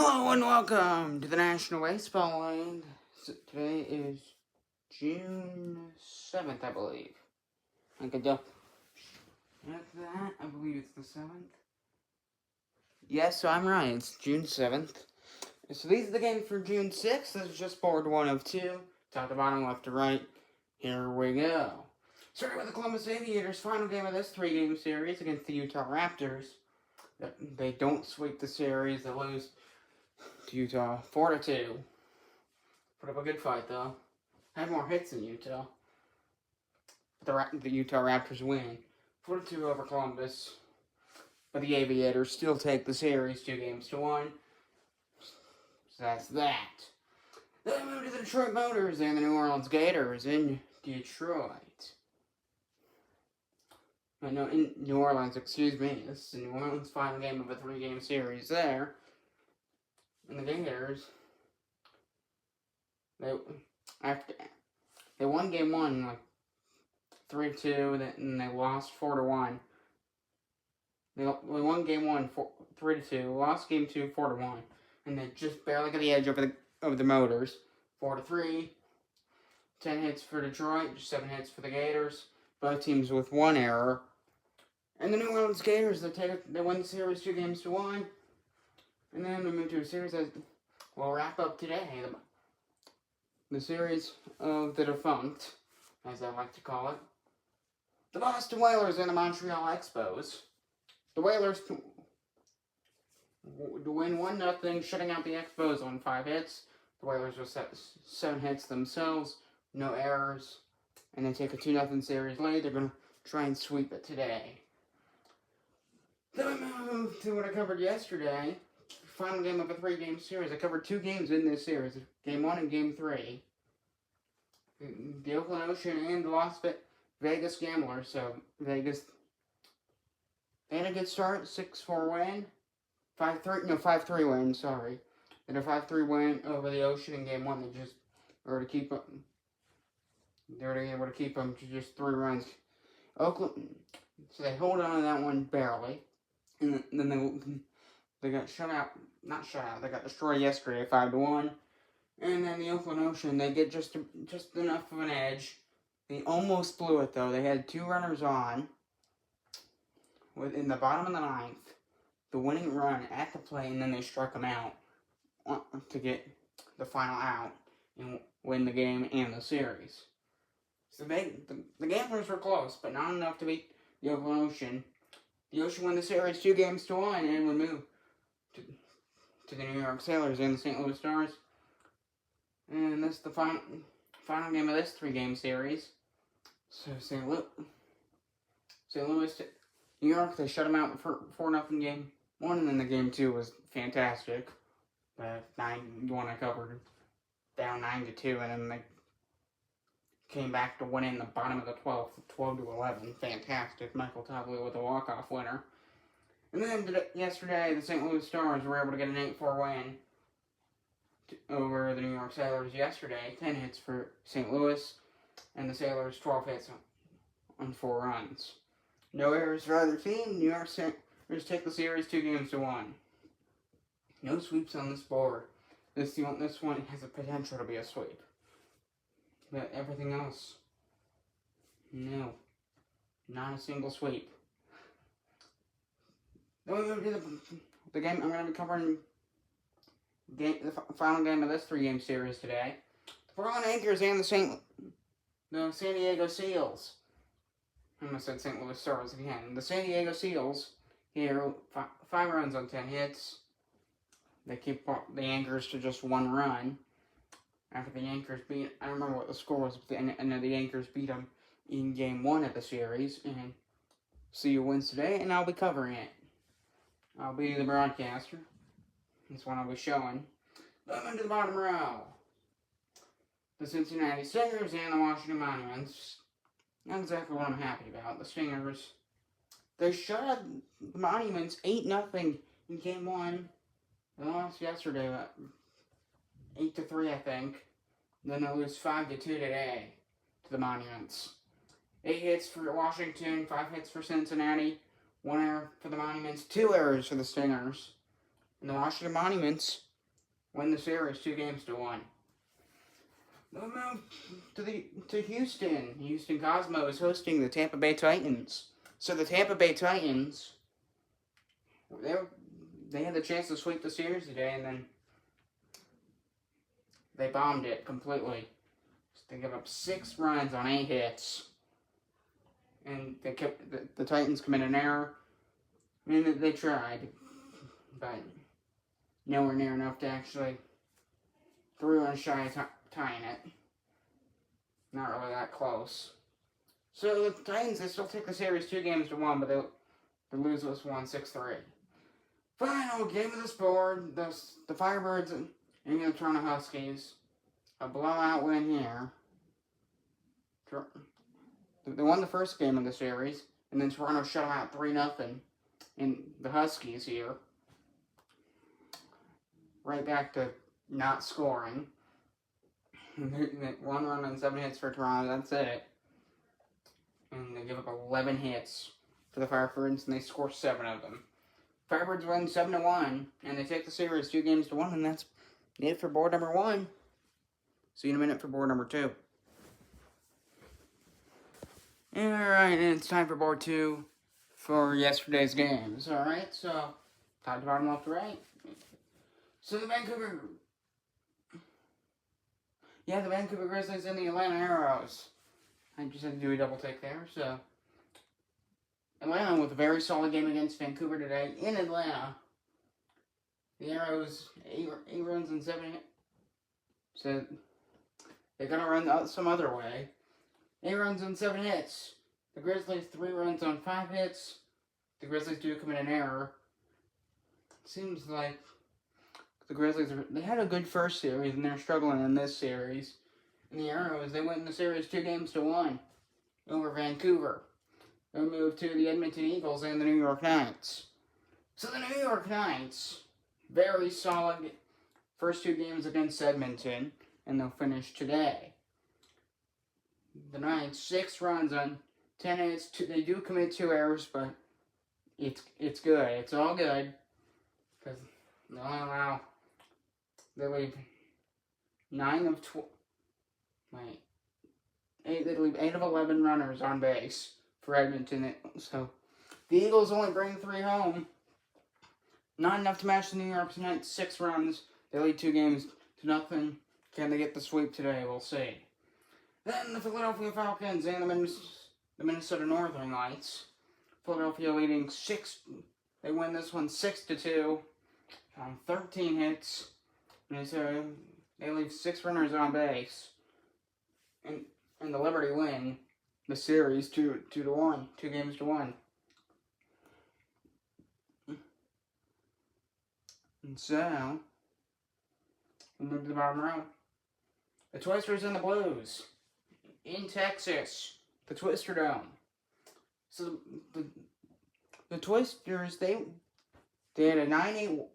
Hello and welcome to the National Baseball League. Today is June 7th, I believe. I could double check that. I believe it's the 7th. Yes, so I'm right. It's June 7th. So these are the games for June 6th. This is just board 1 of 2. Top to bottom, left to right. Here we go. Starting with the Columbus Aviators' final game of this 3-game series against the Utah Raptors. They don't sweep the series. They lose to Utah 4-2. Put up a good fight though. Had more hits than Utah. But the Utah Raptors win 4-2 over Columbus. But the Aviators still take the series 2-1. So that's that. Then we move to the Detroit Motors and the New Orleans Gators in Detroit. No, in New Orleans, excuse me. This is the New Orleans final game of a 3-game series there. And the Gators, they won game 1 like 3-2, and they lost 4-1. They won game 1 3-2, lost game 2 4-1, and they just barely got the edge over the Motors 4-3. 10 hits for Detroit, just 7 hits for the Gators. Both teams with 1 error. And the New Orleans Gators, they win the series 2-1. And then we move to a series that will wrap up today. The series of the defunct, as I like to call it. The Boston Whalers and the Montreal Expos. The Whalers to win 1-0, shutting out the Expos on 5 hits. The Whalers will set 7 hits themselves, no errors, and they take a 2-0 series lead. They're going to try and sweep it today. Then we move to what I covered yesterday. Final game of a 3-game series. I covered 2 games in this series, game 1 and game 3. The Oakland Ocean and the Las Vegas Gamblers. So Vegas, they had a good start, 6-4 win, 5-3 win. Sorry, they had a 5-3 win over the Ocean in game 1. They just were to keep them. They were able to keep them to just 3 runs. Oakland, so they hold on to that one barely, and then they got shut out. Not shut out. They got destroyed yesterday, 5-1. And then the Oakland Ocean, they get just enough of an edge. They almost blew it though. They had 2 runners on in the bottom of the 9th, the winning run at the plate, and then they struck them out to get the final out and win the game and the series. So the Gamblers were close, but not enough to beat the Oakland Ocean. The Ocean won the series 2-1 and would move to the New York Sailors and the St. Louis Stars. And this is the final game of this 3-game series. So St. Louis, New York, they shut them out for 4-0 game 1, and then the game 2 was fantastic. The 1 I covered, down 9-2, and then they came back to win in the bottom of the 12th, 12-11. Fantastic. Michael Tobley with a walk-off winner. And then yesterday, the St. Louis Stars were able to get an 8-4 win over the New York Sailors yesterday. 10 hits for St. Louis, and the Sailors 12 hits on 4 runs. No errors for either team. New York Sailors take the series 2-1. No sweeps on this board. This one has a potential to be a sweep. But everything else, no. Not a single sweep. Then we move to the game I'm going to be covering. The final game of this 3-game series today. The Portland Anchors and the San Diego Seals. I almost said St. Louis Stars again. The San Diego Seals here, 5 runs on 10 hits. They keep the Anchors to just 1 run. After the Anchors beat, I don't remember what the score was, but I know the Anchors beat them in game 1 of the series. And CU wins today, and I'll be covering it. I'll be the broadcaster. That's what I'll be showing. Moving to the bottom row. The Cincinnati Stingers and the Washington Monuments. Not exactly what I'm happy about. The Stingers, they shut out the Monuments 8-0 in game 1. They lost yesterday, 8-3, I think. Then they lose 5-2 today to the Monuments. 8 hits for Washington, 5 hits for Cincinnati, 1 error for the Monuments, 2 errors for the Stingers. And the Washington Monuments win the series 2-1. We'll move to Houston. Houston Cosmos hosting the Tampa Bay Titans. So the Tampa Bay Titans, they had the chance to sweep the series today, and then they bombed it completely. They gave up 6 runs on 8 hits, and they kept the Titans committed an error. I mean, they tried, but nowhere near enough to actually 3 runs shy of tying it. Not really that close. So the Titans, they still take the series 2-1, but they lose this one 6-3. Final game of this board, the Firebirds and the Toronto Huskies. A blowout win here. They won the first game of the series, and then Toronto shut them out 3-0 in the Huskies here. Right back to not scoring. 1 run on 7 hits for Toronto, that's it. And they give up 11 hits for the Firebirds, and they score 7 of them. Firebirds win 7-1, and they take the series 2-1, and that's it for board number 1. See you in a minute for board number 2. Alright, and it's time for board 2 for yesterday's games. Alright, so top to bottom, left to right. So the Vancouver Grizzlies and the Atlanta Arrows. I just had to do a double take there. So Atlanta with a very solid game against Vancouver today in Atlanta. The Arrows 8 runs and 7 hits. So they're gonna run some other way. 8 runs and 7 hits. The Grizzlies 3 runs on 5 hits. The Grizzlies do commit an error. Seems like the Grizzlies they had a good first series and they're struggling in this series. And the Arrows, they win the series 2-1 over Vancouver. They'll move to the Edmonton Eagles and the New York Knights. So the New York Knights, very solid first 2 games against Edmonton, and they'll finish today. The Knights, 6 runs on 10 hits. They do commit 2 errors, but it's good. It's all good. Because they leave 9 of 12. They leave 8 of 11 runners on base for Edmonton. So the Eagles only bring 3 home. Not enough to match the New York Knights' 6 runs. They lead 2-0. Can they get the sweep today? We'll see. Then the Philadelphia Falcons and the Minnesota Northern Lights. Philadelphia leading 6. They win this one 6-2 on 13 hits. And so they leave 6 runners on base. And the Liberty win the series 2-1. 2-1. And so we'll move to the bottom row. The Twisters and the Blues in Texas, the Twister Dome. So the Twisters, they had a 9-8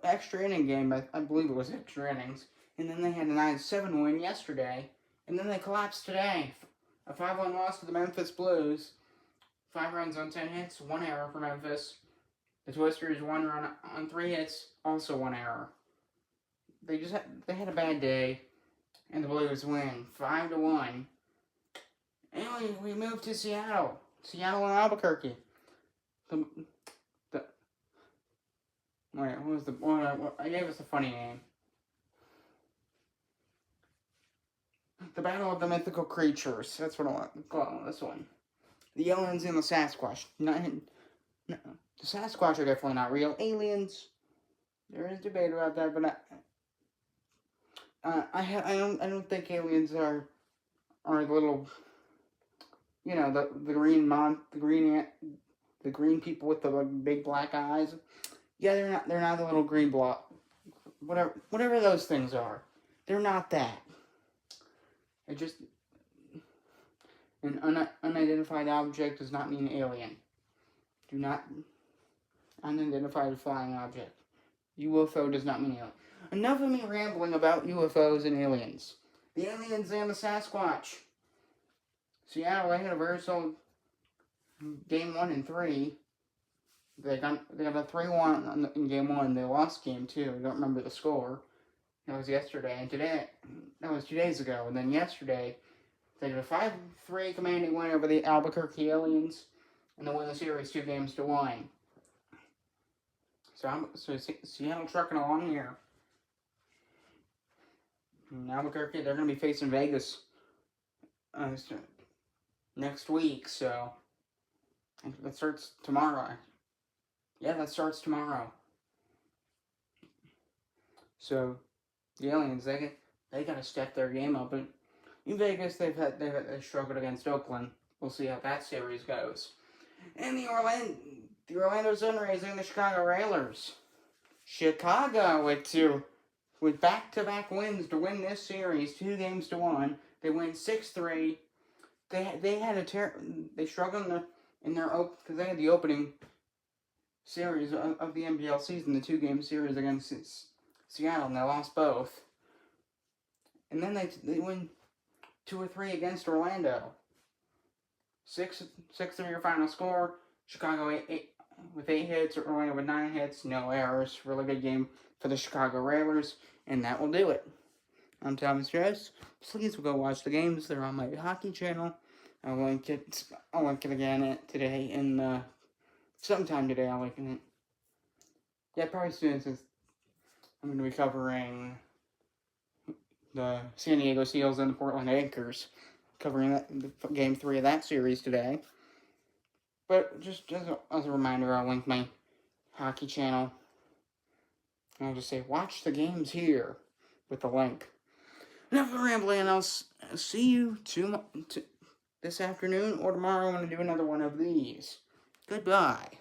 extra inning game. I believe it was extra innings, and then they had a 9-7 win yesterday, and then they collapsed today. A 5-1 loss to the Memphis Blues. 5 runs on 10 hits, 1 error for Memphis. The Twisters 1 run on 3 hits, also 1 error. They had a bad day, and the Blues win 5-1. And we move to Seattle and Albuquerque. I gave us a funny name. The Battle of the Mythical Creatures. That's what I want to call this one. The aliens and the Sasquatch. No, the Sasquatch are definitely not real. Aliens, there is debate about that, but I don't think aliens are little, the green people with the big black eyes. Yeah, they're not the little green block, whatever those things are. They're not that. It just an unidentified object does not mean alien. Do not unidentified flying object. UFO does not mean alien. Enough of me rambling about UFOs and aliens. The aliens and the Sasquatch. Seattle, they had a very solid game 1 and 3. They got a 3-1 in game 1. They lost game 2. I don't remember the score. That was yesterday. And today, that was 2 days ago. And then yesterday, they got a 5-3 commanding win over the Albuquerque Aliens. And they won the series 2-1. So Seattle trucking along here. In Albuquerque, they're going to be facing Vegas next week. So that starts tomorrow. Yeah, that starts tomorrow. So the Aliens, they got to step their game up. But in Vegas, they've struggled against Oakland. We'll see how that series goes. And the Orlando Sunrays and the Chicago Railers. Chicago with back-to-back wins to win this series, 2-1. They win 6-3. They struggled in their because they had the opening series of the NBL season, the 2-game series against Seattle, and they lost both. And then they win 2-3 against Orlando. 6-3 your final score. Chicago with 8 hits, Orlando with 9 hits, no errors. Really good game for the Chicago Railers, and that will do it. I'm Thomas Strauss. Please go watch the games. They're on my hockey channel. I'll link it again today sometime today. I'll link it. Yeah, probably soon, since I'm going to be covering the San Diego Seals and the Portland Anchors, covering game 3 of that series today. But just as a reminder, I'll link my hockey channel. And I'll just say, watch the games here with the link. Enough of rambling, and I'll see you this afternoon or tomorrow when I do another one of these. Goodbye.